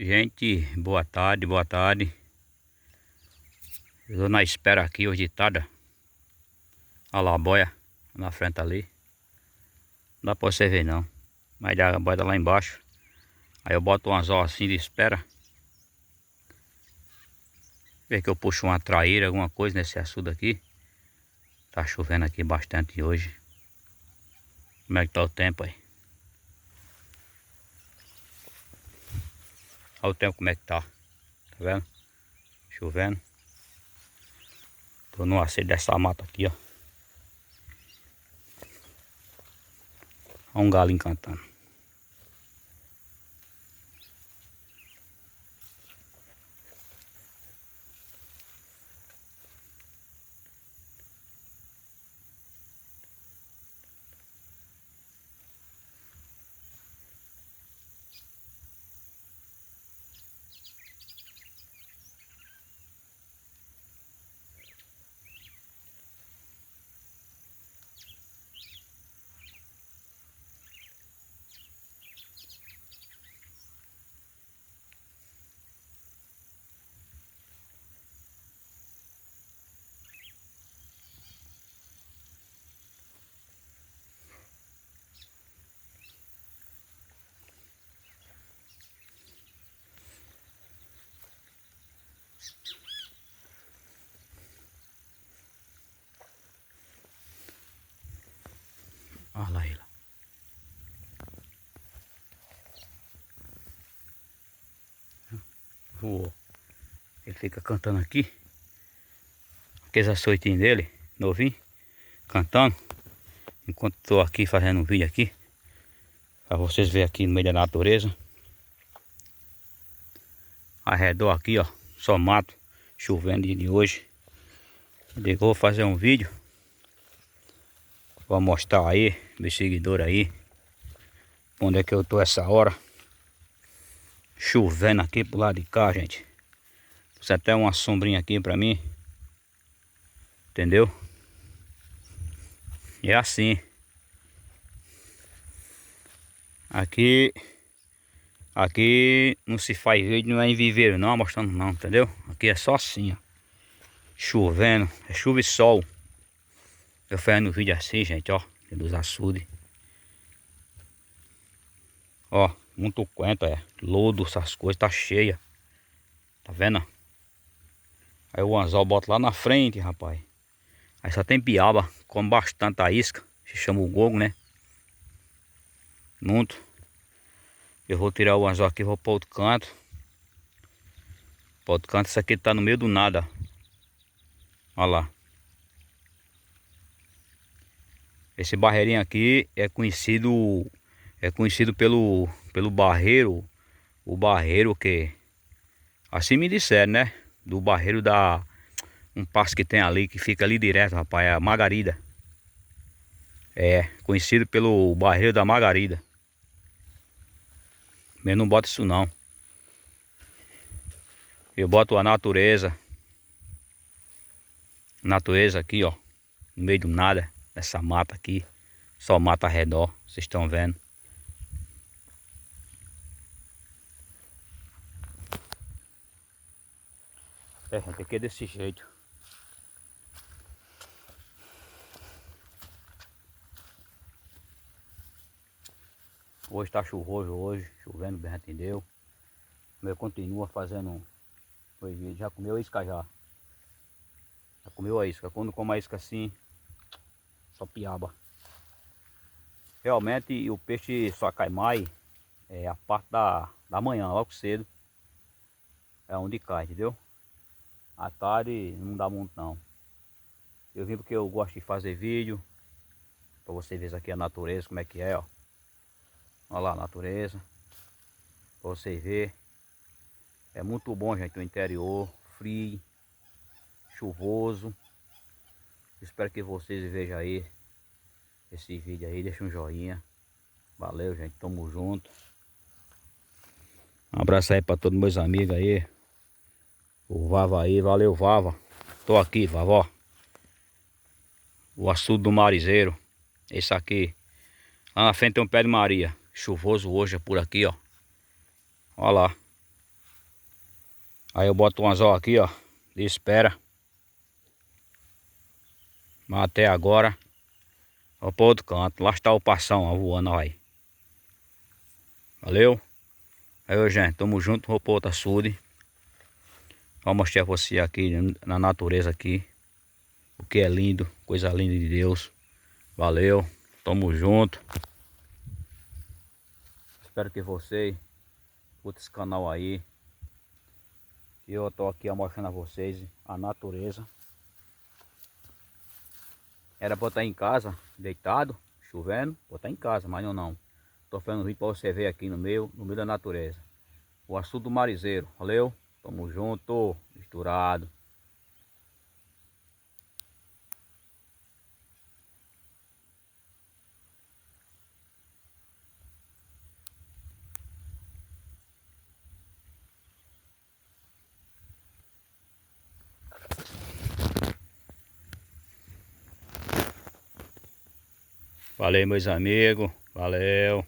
Gente, boa tarde, boa tarde. Eu tô na espera aqui hoje de tarde. Olha lá a boia na frente ali. Não dá pra você ver não. Mas a boia tá lá embaixo. Aí eu boto um anzol assim de espera. Ver que eu puxo uma traíra, alguma coisa nesse açude aqui. Tá chovendo aqui bastante hoje. Como é que tá o tempo aí? Olha o tempo como é que tá. Tá vendo? Chovendo. Tô no aceito dessa mata aqui, ó. Olha um galinho cantando. Olha lá ele. Voou. Ele fica cantando aqui. Aqueles açoitinhos dele, novinho, cantando. Enquanto estou aqui fazendo um vídeo aqui. Pra vocês verem aqui no meio da natureza. Ao redor aqui, ó. Só mato. Chovendo de hoje. Eu digo, vou fazer um vídeo. Vou mostrar aí, meus seguidores aí. Onde é que eu tô essa hora. Chovendo aqui pro lado de cá, gente. Trouxe até uma sombrinha aqui pra mim. Entendeu? E é assim. Aqui não se faz vídeo, não é em viveiro não, mostrando não, entendeu? Aqui é só assim, ó. Chovendo, é chuva e sol. Eu fazendo vídeo assim, gente, ó. Dos açudes. Ó, muito quento, lodo, essas coisas, tá cheia. Tá vendo? Aí o anzol bota lá na frente, rapaz. Aí só tem piaba, come bastante a isca. Se chama o gogo, né? Muito. Eu vou tirar o anzol aqui e vou para outro canto. Para outro canto, isso aqui tá no meio do nada. Olha lá. Esse barreirinho aqui é conhecido pelo barreiro. O barreiro que... Assim me disseram, né? Do barreiro da... Um passo que tem ali, que fica ali direto, rapaz. É a Margarida. É, conhecido pelo barreiro da Margarida. Eu não boto isso não. Eu boto a natureza. Natureza aqui, ó. No meio do nada. Essa mata aqui. Só mata ao redor. Vocês estão vendo. É, gente, aqui é desse jeito. Hoje tá chuvoso hoje. Chovendo, bem entendeu. Mas continua fazendo. Já comeu a isca já. Já comeu a isca. Quando come a isca assim, só piaba. Realmente o peixe só cai mais a parte da manhã, logo cedo. É onde cai, entendeu? À tarde não dá muito não. Eu vim porque eu gosto de fazer vídeo. Pra você ver aqui a natureza, como é que é, ó. Olha lá a natureza. Pra você ver. É muito bom, gente, o interior. Frio. Chuvoso. Espero que vocês vejam aí esse vídeo aí. Deixa um joinha. Valeu, gente. Tamo junto. Um abraço aí pra todos meus amigos aí. O Vava aí. Valeu, Vava. Tô aqui, Vavó. O açude do Marizeiro. Esse aqui. Lá na frente tem um pé de Maria. Chuvoso hoje é por aqui, ó. Olha lá. Aí eu boto um anzol aqui, ó, de espera. Mas até agora, vou para outro canto. Lá está o passão, ó, voando, ó, aí. Valeu? Aí, gente, tamo junto, vou para outro açude. Vou mostrar pra você aqui na natureza aqui. O que é lindo, coisa linda de Deus. Valeu, tamo junto. Espero que vocês curtam esse canal aí. E eu tô aqui mostrando a vocês a natureza. Era pra eu estar em casa, deitado, chovendo, vou estar em casa, mas não. Tô fazendo um vídeo pra você ver aqui no meio da natureza. O açude do Marizeiro, valeu? Tamo junto, misturado. Valeu, meus amigos. Valeu.